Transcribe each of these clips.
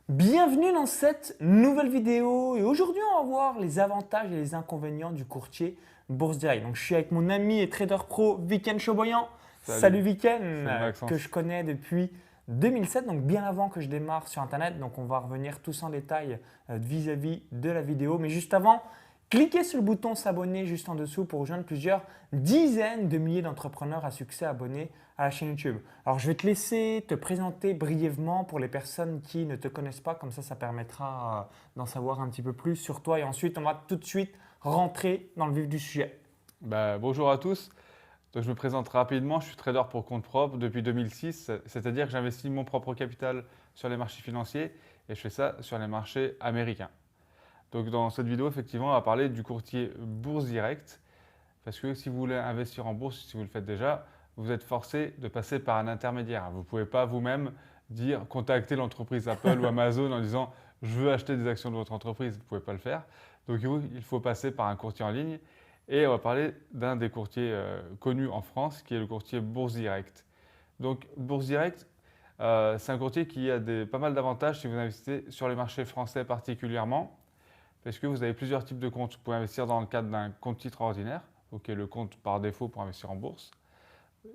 Bienvenue dans cette nouvelle vidéo et aujourd'hui on va voir les avantages et les inconvénients du courtier Bourse Direct. Donc je suis avec mon ami et trader pro Viken Choboyan. Salut, Salut Viken, salut que Maxence. je connais depuis 2007, donc bien avant que je démarre sur Internet. Donc on va revenir tous en détail vis-à-vis de la vidéo. Mais juste avant, cliquez sur le bouton s'abonner juste en dessous pour rejoindre plusieurs dizaines de milliers d'entrepreneurs à succès abonnés à la chaîne YouTube. Alors, je vais te laisser te présenter brièvement pour les personnes qui ne te connaissent pas. Comme ça permettra d'en savoir un petit peu plus sur toi. Et ensuite, on va tout de suite rentrer dans le vif du sujet. Bonjour à tous. Donc, je me présente rapidement. Je suis trader pour compte propre depuis 2006, c'est-à-dire que j'investis mon propre capital sur les marchés financiers et je fais ça sur les marchés américains. Donc, dans cette vidéo, effectivement, on va parler du courtier Bourse Direct parce que si vous voulez investir en bourse, si vous le faites déjà, vous êtes forcé de passer par un intermédiaire. Vous ne pouvez pas vous-même contacter l'entreprise Apple ou Amazon en disant je veux acheter des actions de votre entreprise. Vous ne pouvez pas le faire. Donc, il faut passer par un courtier en ligne. Et on va parler d'un des courtiers connus en France, qui est le courtier Bourse Direct. Donc, Bourse Direct, c'est un courtier qui a pas mal d'avantages si vous investissez sur les marchés français particulièrement, parce que vous avez plusieurs types de comptes. Vous pouvez investir dans le cadre d'un compte titre ordinaire, qui est le compte par défaut pour investir en bourse.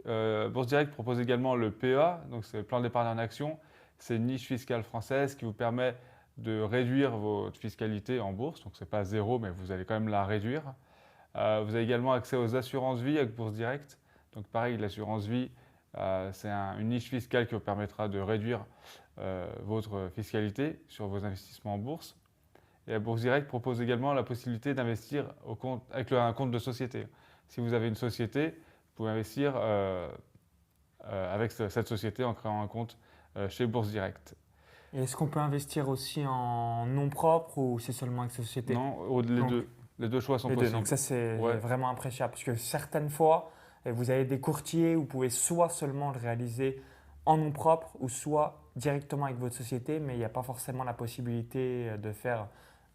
Bourse Direct propose également le PEA, donc c'est le plan d'épargne en action. C'est une niche fiscale française qui vous permet de réduire votre fiscalité en bourse. Donc, ce n'est pas zéro, mais vous allez quand même la réduire. Vous avez également accès aux assurances vie avec Bourse Direct. Donc pareil, l'assurance vie, c'est une niche fiscale qui vous permettra de réduire votre fiscalité sur vos investissements en bourse. Et la Bourse Direct propose également la possibilité d'investir avec un compte de société. Si vous avez une société, vous pouvez investir avec cette société en créant un compte chez Bourse Direct. Et est-ce qu'on peut investir aussi en nom propre ou c'est seulement avec société? Non, Donc, les deux choix sont les deux. Donc possibles. ça, c'est Ouais, vraiment appréciable parce que certaines fois, vous avez des courtiers où vous pouvez soit seulement le réaliser en nom propre ou soit directement avec votre société, mais il n'y a pas forcément la possibilité de faire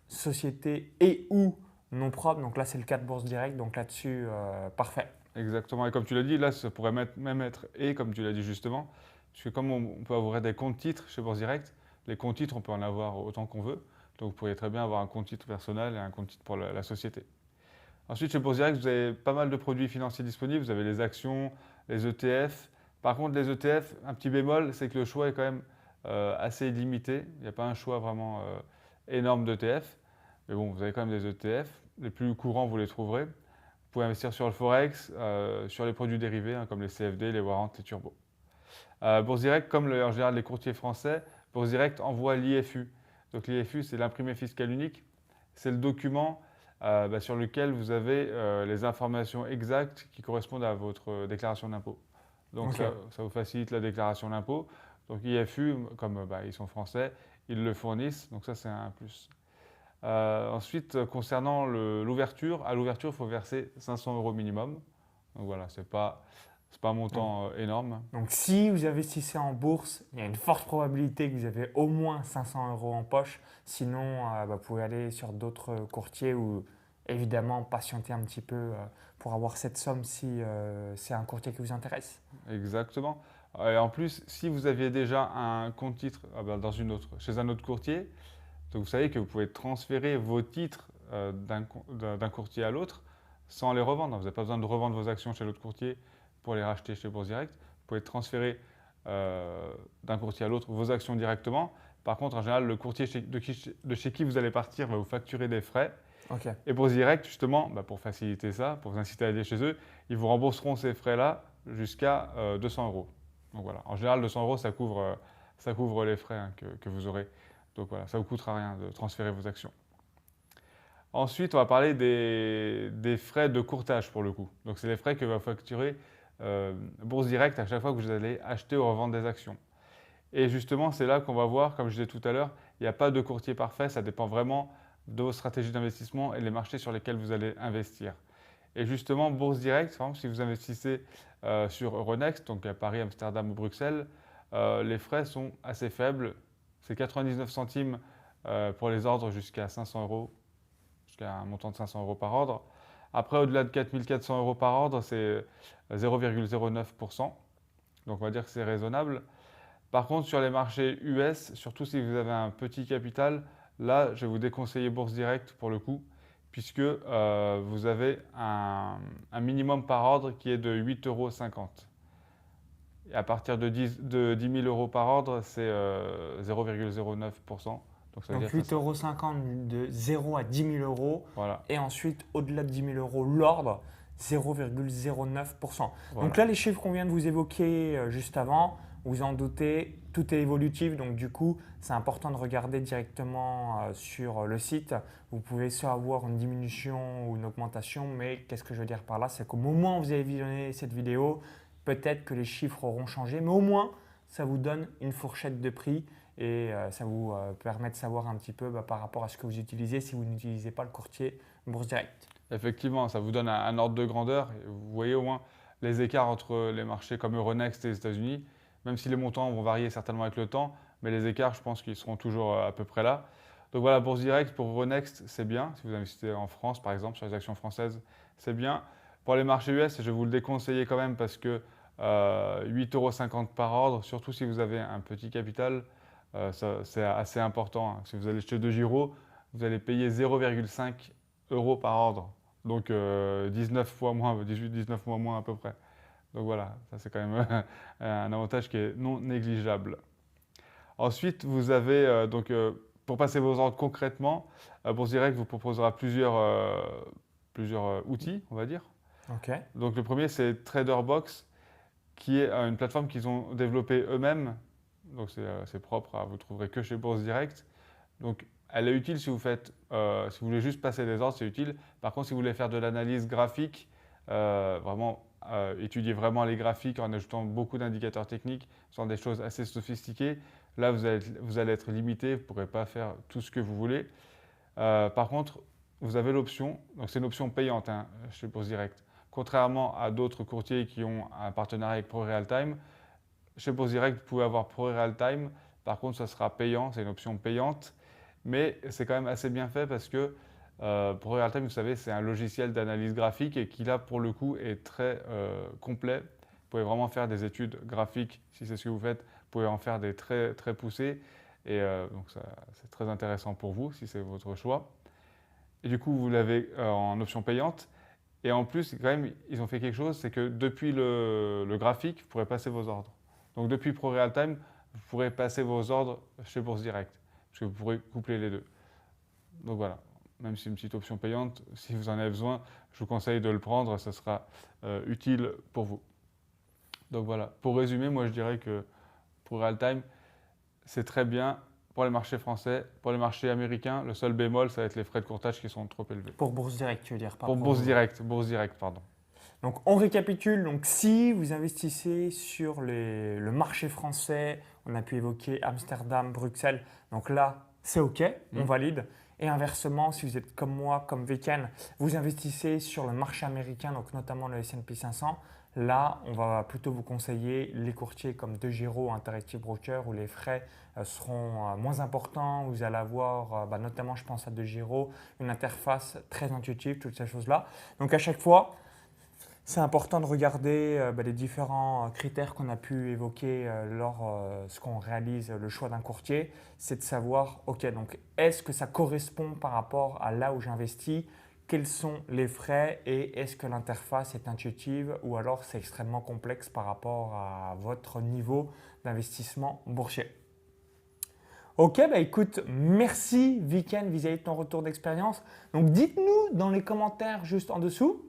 société et ou nom propre. Donc là, c'est le cas de Bourse Direct. Donc là-dessus, parfait. exactement. Et comme tu l'as dit, là, ça pourrait même être et, comme tu l'as dit justement, parce que comme on peut avoir des comptes titres chez Bourse Direct, les comptes titres, on peut en avoir autant qu'on veut. Donc, vous pourriez très bien avoir un compte titre personnel et un compte titre pour la société. Ensuite, chez Bourse Direct, vous avez pas mal de produits financiers disponibles. Vous avez les actions, les ETF. Par contre, les ETF, un petit bémol, c'est que le choix est quand même assez limité. Il n'y a pas un choix vraiment énorme d'ETF. Mais bon, vous avez quand même des ETF. Les plus courants, vous les trouverez. Vous pouvez investir sur le Forex, sur les produits dérivés, comme les CFD, les warrants, les turbos. Bourse Direct, comme en général les courtiers français, Bourse Direct envoie l'IFU. Donc l'IFU, c'est l'imprimé fiscal unique. C'est le document sur lequel vous avez les informations exactes qui correspondent à votre déclaration d'impôt. Donc Ok. ça vous facilite la déclaration d'impôt. Donc IFU, comme ils sont français, ils le fournissent. Donc ça, c'est un plus. Ensuite, concernant l'ouverture, à l'ouverture, il faut verser 500 euros minimum. Donc voilà, c'est pas un Donc, montant énorme. donc, si vous investissez en bourse, il y a une forte probabilité que vous avez au moins 500 euros en poche. Sinon, vous pouvez aller sur d'autres courtiers ou évidemment patienter un petit peu pour avoir cette somme si c'est un courtier qui vous intéresse. Exactement. Et en plus, si vous aviez déjà un compte titre chez un autre courtier, donc vous savez que vous pouvez transférer vos titres d'un courtier à l'autre sans les revendre. Vous n'avez pas besoin de revendre vos actions chez l'autre courtier pour les racheter chez Bourse Direct. Vous pouvez transférer d'un courtier à l'autre vos actions directement. Par contre, en général, le courtier de chez qui vous allez partir va vous facturer des frais. Ok. Et Bourse Direct, justement, pour faciliter ça, pour vous inciter à aller chez eux, ils vous rembourseront ces frais-là jusqu'à 200 euros. Donc voilà, en général, 200 euros, ça couvre les frais que vous aurez. Donc voilà, ça ne vous coûtera rien de transférer vos actions. Ensuite, on va parler des frais de courtage pour le coup. Donc c'est les frais que va facturer Bourse Direct à chaque fois que vous allez acheter ou revendre des actions. Et justement, c'est là qu'on va voir, comme je disais tout à l'heure, il n'y a pas de courtier parfait, ça dépend vraiment de vos stratégies d'investissement et les marchés sur lesquels vous allez investir. Et justement, Bourse Direct, par exemple, si vous investissez sur Euronext, donc à Paris, Amsterdam ou Bruxelles, les frais sont assez faibles. C'est 99 centimes pour les ordres jusqu'à 500 euros, jusqu'à un montant de 500 euros par ordre. Après, au-delà de 4400 euros par ordre, c'est 0,09%. Donc on va dire que c'est raisonnable. Par contre, sur les marchés US, surtout si vous avez un petit capital, là, je vais vous déconseiller Bourse Directe pour le coup, puisque vous avez un minimum par ordre qui est de 8,50 €. Et à partir de 10 000 euros par ordre, c'est 0,09%. Donc, ça veut Donc dire que 8,50 € de 0 à 10 000 euros. voilà, Et ensuite, au-delà de 10 000 euros, l'ordre, 0,09%. voilà. Donc là, les chiffres qu'on vient de vous évoquer juste avant, vous en doutez, tout est évolutif. Donc du coup, c'est important de regarder directement sur le site. Vous pouvez soit avoir une diminution ou une augmentation, mais qu'est-ce que je veux dire par là? C'est qu'au moment où vous avez visionné cette vidéo, peut-être que les chiffres auront changé, mais au moins, ça vous donne une fourchette de prix et ça vous permet de savoir un petit peu par rapport à ce que vous utilisez si vous n'utilisez pas le courtier Bourse Directe. Effectivement, ça vous donne un ordre de grandeur. Vous voyez au moins les écarts entre les marchés comme Euronext et les États-Unis, même si les montants vont varier certainement avec le temps, mais les écarts, je pense qu'ils seront toujours à peu près là. Donc voilà, Bourse Directe pour Euronext, c'est bien. Si vous investissez en France, par exemple, sur les actions françaises, c'est bien. Pour les marchés US, je vais vous le déconseiller quand même parce que 8,50 € par ordre, surtout si vous avez un petit capital, c'est assez important, hein. Si vous allez acheter 2 gyros, vous allez payer 0,5 € par ordre. Donc 19 fois moins, 18-19 fois moins à peu près. Donc voilà, ça c'est quand même un avantage qui est non négligeable. Ensuite, vous avez pour passer vos ordres concrètement, Bourse Direct vous proposera plusieurs outils, on va dire. Ok. Donc le premier c'est TraderBox, qui est une plateforme qu'ils ont développée eux-mêmes. Donc c'est propre, vous ne trouverez que chez Bourse Direct. Donc elle est utile si vous voulez juste passer des ordres, c'est utile. Par contre, si vous voulez faire de l'analyse graphique, étudier vraiment les graphiques en ajoutant beaucoup d'indicateurs techniques, ce sont des choses assez sophistiquées. Là, vous allez être limité, vous ne pourrez pas faire tout ce que vous voulez. Par contre, vous avez l'option, donc c'est une option payante chez Bourse Direct. Contrairement à d'autres courtiers qui ont un partenariat avec ProRealTime, chez Bourse Direct, vous pouvez avoir ProRealTime. Par contre, ça sera payant, c'est une option payante. Mais c'est quand même assez bien fait parce que ProRealTime, vous savez, c'est un logiciel d'analyse graphique et qui là, pour le coup, est très complet. Vous pouvez vraiment faire des études graphiques, si c'est ce que vous faites. Vous pouvez en faire des très, très poussées. Et donc, c'est très intéressant pour vous, si c'est votre choix. Et du coup, vous l'avez en option payante. Et en plus, quand même, ils ont fait quelque chose, c'est que depuis le graphique, vous pourrez passer vos ordres. Donc depuis ProRealTime, vous pourrez passer vos ordres chez Bourse Direct, parce que vous pourrez coupler les deux. Donc voilà, même si c'est une petite option payante, si vous en avez besoin, je vous conseille de le prendre, ça sera utile pour vous. Donc voilà, pour résumer, moi je dirais que ProRealTime, c'est très bien pour les marchés français. Pour les marchés américains, le seul bémol, ça va être les frais de courtage qui sont trop élevés. Pour Bourse Direct, tu veux dire, pas Pour Bourse Direct, pardon. Donc on récapitule, donc si vous investissez sur le marché français, on a pu évoquer Amsterdam, Bruxelles, donc là c'est OK, on valide. Et inversement, si vous êtes comme moi, comme Viken, vous investissez sur le marché américain, donc notamment le S&P 500, là on va plutôt vous conseiller les courtiers comme DeGiro, Interactive Broker, où les frais seront moins importants. Vous allez avoir, notamment je pense à DeGiro, une interface très intuitive, toutes ces choses-là. Donc à chaque fois, c'est important de regarder les différents critères qu'on a pu évoquer lorsqu'on réalise le choix d'un courtier. C'est de savoir, OK, donc est-ce que ça correspond par rapport à là où j'investis? Quels sont les frais et est-ce que l'interface est intuitive ou alors c'est extrêmement complexe par rapport à votre niveau d'investissement boursier? Ok, écoute, merci Viken vis-à-vis de ton retour d'expérience. Donc dites-nous dans les commentaires juste en dessous.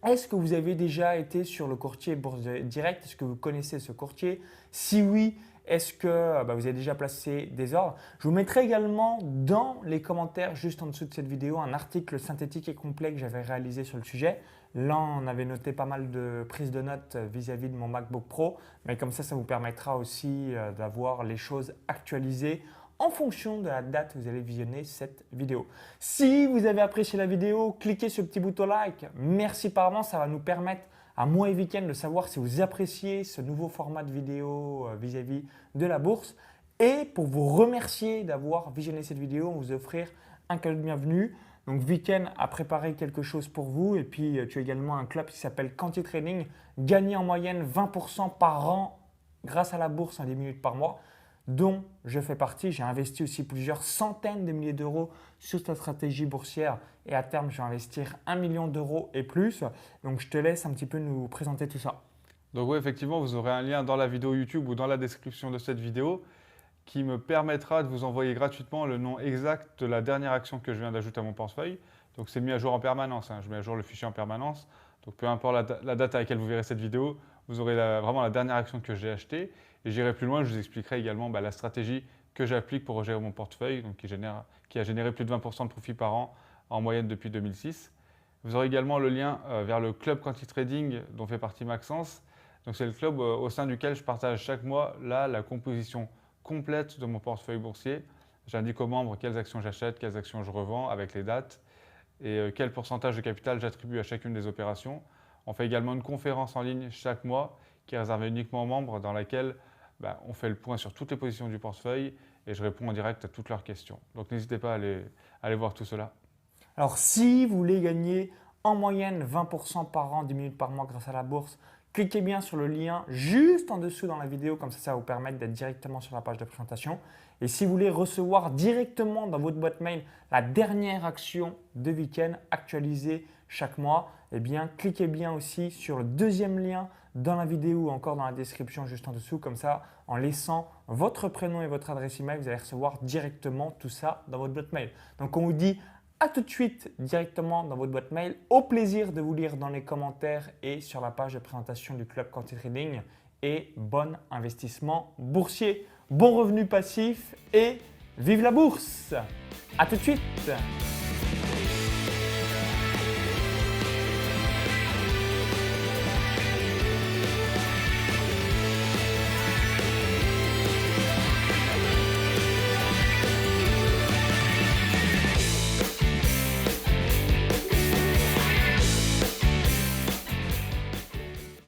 Est-ce que vous avez déjà été sur le courtier Bourse Direct? Est-ce que vous connaissez ce courtier? Si oui, est-ce que vous avez déjà placé des ordres? Je vous mettrai également dans les commentaires juste en dessous de cette vidéo un article synthétique et complet que j'avais réalisé sur le sujet. Là, on avait noté pas mal de prises de notes vis-à-vis de mon MacBook Pro, mais comme ça vous permettra aussi d'avoir les choses actualisées en fonction de la date où vous allez visionner cette vidéo. Si vous avez apprécié la vidéo, cliquez sur le petit bouton like. Merci par avance, ça va nous permettre à moi et Viken de savoir si vous appréciez ce nouveau format de vidéo vis-à-vis de la bourse. Et pour vous remercier d'avoir visionné cette vidéo, on va vous offrir un cadeau de bienvenue. Donc Viken a préparé quelque chose pour vous et puis tu as également un club qui s'appelle Quanti Trading. Gagner en moyenne 20% par an grâce à la bourse en 10 minutes par mois, dont je fais partie. J'ai investi aussi plusieurs centaines de milliers d'euros sur cette stratégie boursière et à terme, je vais investir 1 million d'euros et plus. Donc, je te laisse un petit peu nous présenter tout ça. Donc oui, effectivement, vous aurez un lien dans la vidéo YouTube ou dans la description de cette vidéo qui me permettra de vous envoyer gratuitement le nom exact de la dernière action que je viens d'ajouter à mon portefeuille. Donc c'est mis à jour en permanence, je mets à jour le fichier en permanence. Donc peu importe la date à laquelle vous verrez cette vidéo, vous aurez vraiment la dernière action que j'ai achetée. Et j'irai plus loin, je vous expliquerai également la stratégie que j'applique pour gérer mon portefeuille, donc qui a généré plus de 20% de profit par an en moyenne depuis 2006. Vous aurez également le lien vers le club Quanti Trading dont fait partie Maxence. Donc c'est le club au sein duquel je partage chaque mois la composition complète de mon portefeuille boursier. J'indique aux membres quelles actions j'achète, quelles actions je revends avec les dates et quel pourcentage de capital j'attribue à chacune des opérations. On fait également une conférence en ligne chaque mois qui est réservée uniquement aux membres dans laquelle on fait le point sur toutes les positions du portefeuille et je réponds en direct à toutes leurs questions. Donc n'hésitez pas à aller voir tout cela. Alors, si vous voulez gagner en moyenne 20% par an, 10 minutes par mois grâce à la bourse, cliquez bien sur le lien juste en dessous dans la vidéo, comme ça va vous permettre d'être directement sur la page de présentation. Et si vous voulez recevoir directement dans votre boîte mail la dernière action de week-end actualisée chaque mois, eh bien, cliquez bien aussi sur le deuxième lien dans la vidéo ou encore dans la description juste en dessous. Comme ça, en laissant votre prénom et votre adresse email, vous allez recevoir directement tout ça dans votre boîte mail. Donc, on vous dit à tout de suite directement dans votre boîte mail. Au plaisir de vous lire dans les commentaires et sur la page de présentation du Club Quanti Trading. Et bon investissement boursier, bon revenu passif et vive la bourse! À tout de suite!